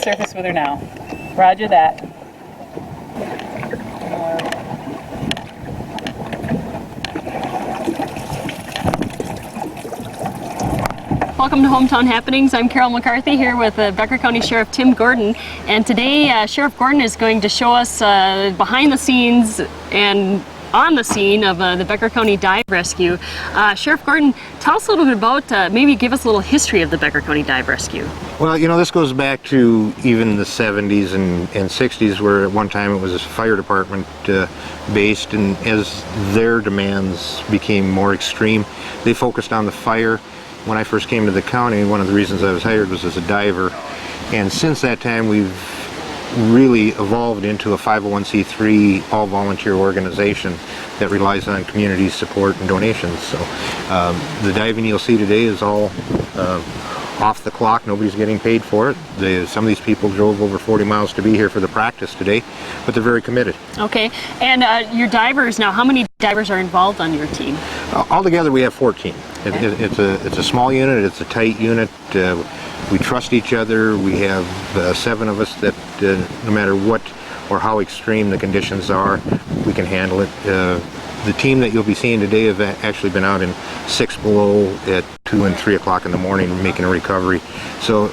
surface with her now. Roger that. Welcome to Hometown Happenings. I'm Carol McCarthy here with Becker County Sheriff Tim Gordon, and today Sheriff Gordon is going to show us behind the scenes and on the scene of the Becker County Dive Rescue. Sheriff Gordon, tell us a little bit about, maybe give us a little history of the Becker County Dive Rescue. Well, you know, this goes back to even the 70s and 60s, where at one time it was a fire department based, and as their demands became more extreme, they focused on the fire. When I first came to the county, one of the reasons I was hired was as a diver, and since that time we've really evolved into a 501c3 all-volunteer organization that relies on community support and donations. So the diving you'll see today is all off the clock. Nobody's getting paid for it. Some of these people drove over 40 miles to be here for the practice today, but they're very committed. Okay, and your divers now, how many divers are involved on your team? Altogether we have 14. It's a small unit, it's a tight unit. We trust each other. We have 7 of us that no matter what or how extreme the conditions are, we can handle it. The team that you'll be seeing today have actually been out in 6 below at 2 and 3 o'clock in the morning making a recovery. So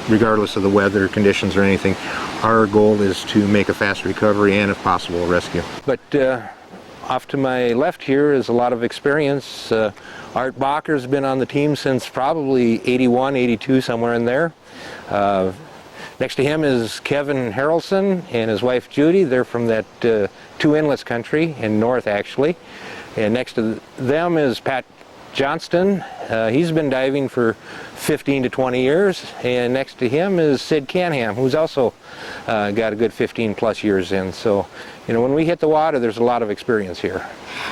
regardless of the weather conditions or anything, our goal is to make a fast recovery and, if possible, a rescue. But off to my left here is a lot of experience. Art Bacher's been on the team since probably 81, 82, somewhere in there. Next to him is Kevin Harrelson and his wife Judy. They're from that Two Inlets country in north, actually. And next to them is Pat Johnston. He's been diving for 15 to 20 years. And next to him is Sid Canham, who's also got a good 15 plus years in. So, you know, when we hit the water, there's a lot of experience here.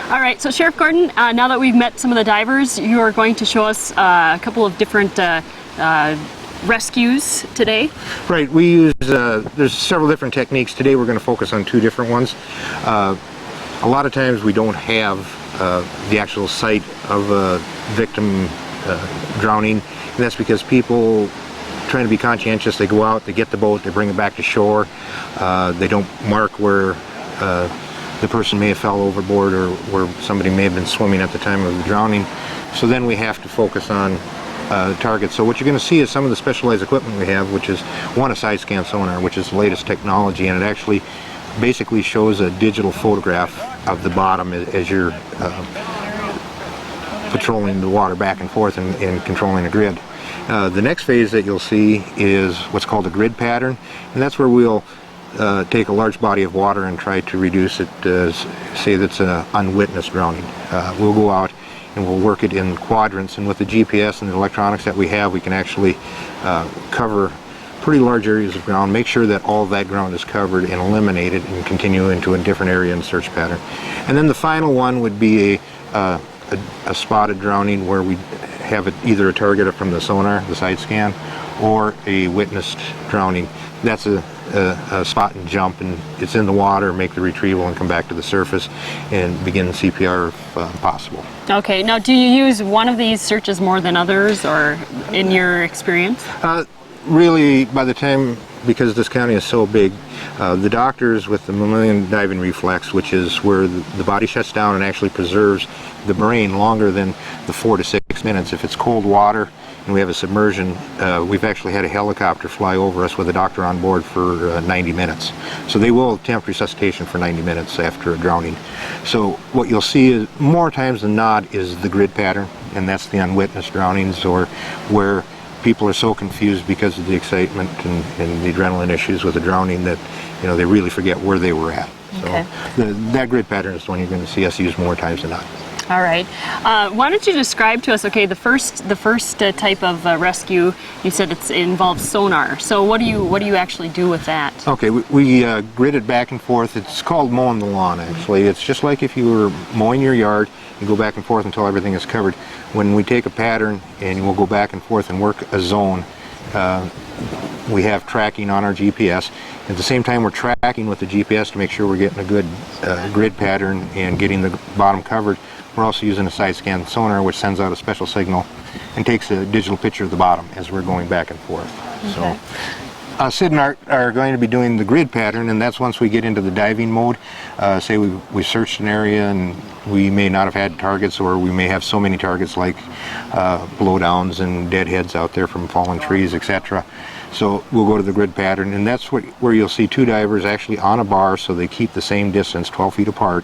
All right, so Sheriff Gordon, now that we've met some of the divers, you are going to show us a couple of different rescues today. Right, we use, there's several different techniques. Today we're going to focus on 2 different ones. A lot of times we don't have the actual site of a victim drowning, and that's because people trying to be conscientious, they go out, they get the boat, they bring it back to shore, they don't mark where the person may have fell overboard or where somebody may have been swimming at the time of the drowning. So then we have to focus on targets. So what you're going to see is some of the specialized equipment we have, which is a side scan sonar, which is the latest technology, and it actually basically shows a digital photograph of the bottom as you're patrolling the water back and forth and controlling a grid. The next phase that you'll see is what's called a grid pattern, and that's where we'll take a large body of water and try to reduce it, say that's an unwitnessed drowning. We'll go out and we'll work it in quadrants, and with the GPS and the electronics that we have, we can actually cover pretty large areas of ground, make sure that all of that ground is covered and eliminate it and continue into a different area in search pattern. And then the final one would be a spotted drowning, where we have either a target from the sonar, the side scan, or a witnessed drowning. That's a spot and jump, and it's in the water, make the retrieval and come back to the surface and begin CPR if possible. Okay, now do you use one of these searches more than others, or in your experience? Really, by the time, because this county is so big, the doctors with the mammalian diving reflex, which is where the body shuts down and actually preserves the brain longer than the 4 to 6 minutes. If it's cold water and we have a submersion, we've actually had a helicopter fly over us with a doctor on board for 90 minutes. So they will attempt resuscitation for 90 minutes after a drowning. So what you'll see is, more times than not, is the grid pattern, and that's the unwitnessed drownings, or where people are so confused because of the excitement and the adrenaline issues with the drowning that, you know, they really forget where they were at. Okay. So that grid pattern is the one you're going to see us use more times than not. All right. Why don't you describe to us, okay, the first type of rescue, you said it involves sonar. So what do you actually do with that? Okay, we grid it back and forth. It's called mowing the lawn, actually. It's just like if you were mowing your yard. You go back and forth until everything is covered. When we take a pattern and we'll go back and forth and work a zone, we have tracking on our GPS. At the same time, we're tracking with the GPS to make sure we're getting a good grid pattern and getting the bottom covered. We're also using a side scan sonar, which sends out a special signal and takes a digital picture of the bottom as we're going back and forth. Okay. So Sid and Art are going to be doing the grid pattern, and that's once we get into the diving mode. Say we searched an area and we may not have had targets, or we may have so many targets like blowdowns and deadheads out there from fallen trees, etc. So we'll go to the grid pattern, and that's where you'll see two divers actually on a bar, so they keep the same distance, 12 feet apart.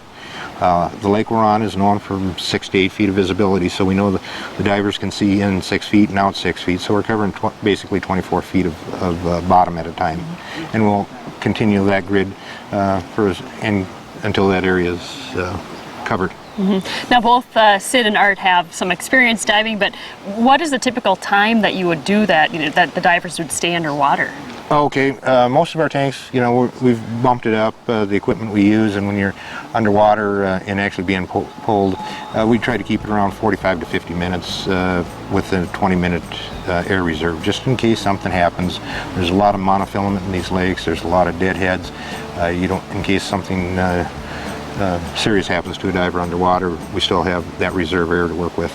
The lake we're on is known for 6 to 8 feet of visibility, so we know the divers can see in 6 feet and out 6 feet, so we're covering basically 24 feet of bottom at a time. And we'll continue that grid until that area is covered. Now both Sid and Art have some experience diving, but what is the typical time that you would do that, that the divers would stay underwater? Okay, most of our tanks, we've bumped it up, the equipment we use, and when you're underwater and actually being pulled, we try to keep it around 45 to 50 minutes with a 20-minute air reserve, just in case something happens. There's a lot of monofilament in these lakes, there's a lot of deadheads. In case something serious happens to a diver underwater, we still have that reserve air to work with.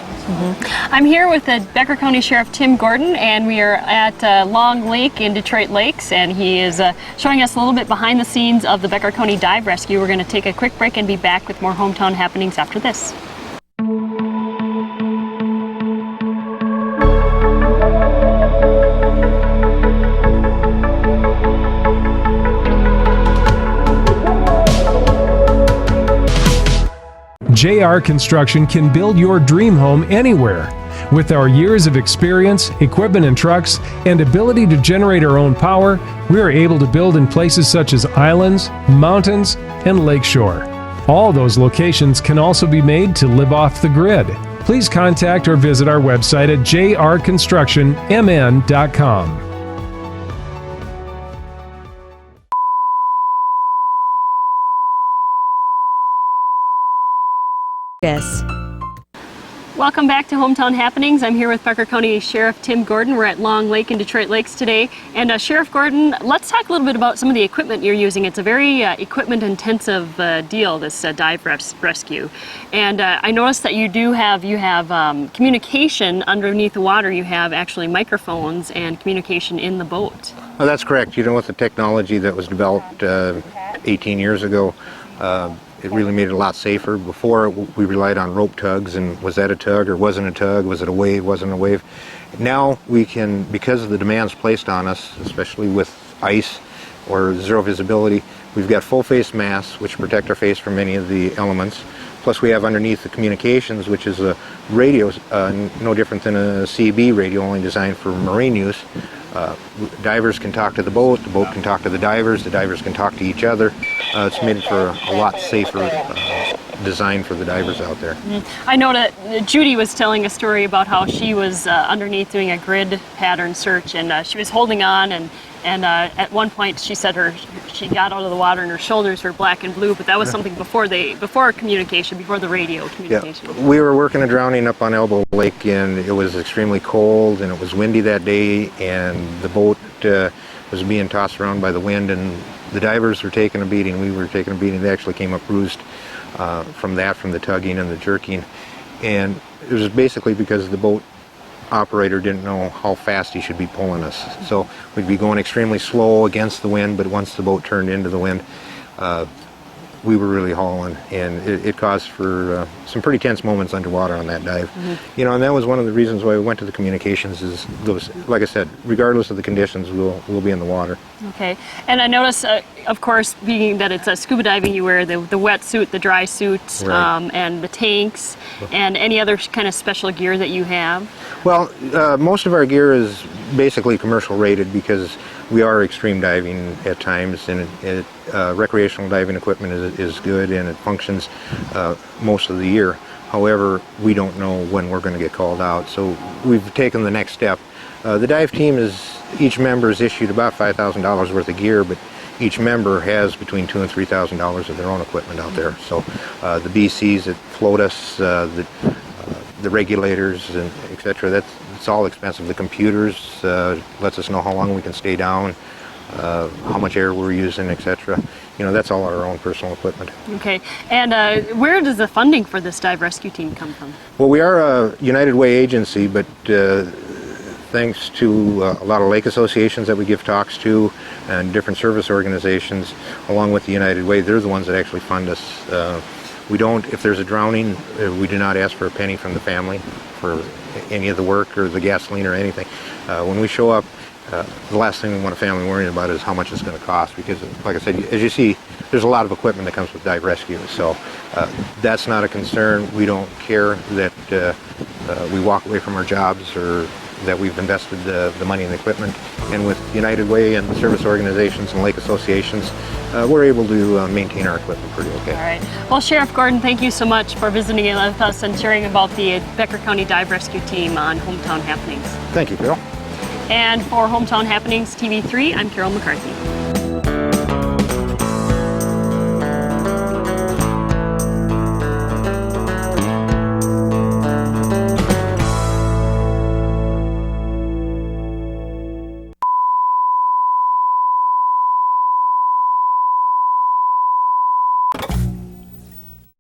I'm here with the Becker County Sheriff Tim Gordon, and we are at Long Lake in Detroit Lakes, and he is showing us a little bit behind the scenes of the Becker County Dive Rescue. We're going to take a quick break and be back with more hometown happenings after this. JR Construction can build your dream home anywhere. With our years of experience, equipment and trucks, and ability to generate our own power, we are able to build in places such as islands, mountains, and lakeshore. All those locations can also be made to live off the grid. Please contact or visit our website at jrconstructionmn.com. Yes. Welcome back to Hometown Happenings. I'm here with Becker County Sheriff Tim Gordon. We're at Long Lake in Detroit Lakes today. And Sheriff Gordon, let's talk a little bit about some of the equipment you're using. It's a very equipment-intensive deal, this dive rescue. And I noticed that you have communication underneath the water. You have actually microphones and communication in the boat. Well, that's correct. With the technology that was developed 18 years ago, it really made it a lot safer. Before, we relied on rope tugs, and was that a tug or wasn't a tug? Was it a wave, wasn't a wave? Now we can, because of the demands placed on us, especially with ice or zero visibility, we've got full face masks which protect our face from many of the elements. Plus we have underneath the communications, which is a radio, no different than a CB radio, only designed for marine use. Divers can talk to the boat can talk to the divers can talk to each other. It's made for a lot safer design for the divers out there. I know that Judy was telling a story about how she was underneath doing a grid pattern search, and she was holding on, and at one point she said she got out of the water and her shoulders were black and blue, but that was something before communication, before the radio communication. Yeah. We were working a drowning up on Elbow Lake, and it was extremely cold and it was windy that day, and the boat was being tossed around by the wind, and the divers were taking a beating. We were taking a beating. They actually came up bruised from the tugging and the jerking, and it was basically because the boat operator didn't know how fast he should be pulling us. So we'd be going extremely slow against the wind, but once the boat turned into the wind, we were really hauling, and it caused for some pretty tense moments underwater on that dive. And that was one of the reasons why we went to the communications, is those, like I said, regardless of the conditions, we'll be in the water. Okay, and I notice, of course, being that it's scuba diving, you wear the wetsuit, the dry suit, right, and the tanks, and any other kind of special gear that you have? Well, most of our gear is basically commercial rated, because we are extreme diving at times, and recreational diving equipment is good, and it functions most of the year. However, we don't know when we're going to get called out, so we've taken the next step. The dive team each member is issued about $5,000 worth of gear, but each member has between $2,000 and $3,000 of their own equipment out there. So the BCs that float us, the regulators, and etc. It's all expensive. The computers lets us know how long we can stay down, how much air we're using, etc. That's all our own personal equipment. Okay, and where does the funding for this dive rescue team come from? Well, we are a United Way agency, but thanks to a lot of lake associations that we give talks to and different service organizations, along with the United Way. They're the ones that actually fund us. We don't, if there's a drowning, we do not ask for a penny from the family for any of the work or the gasoline or anything. When we show up, the last thing we want a family worrying about is how much it's going to cost, because, like I said, as you see, there's a lot of equipment that comes with dive rescue, so that's not a concern. We don't care that we walk away from our jobs or that we've invested the money in the equipment. And with United Way and the service organizations and lake associations, we're able to maintain our equipment pretty okay. All right. Well, Sheriff Gordon, thank you so much for visiting with us and sharing about the Becker County Dive Rescue Team on Hometown Happenings. Thank you, Carol. And for Hometown Happenings TV3, I'm Carol McCarthy.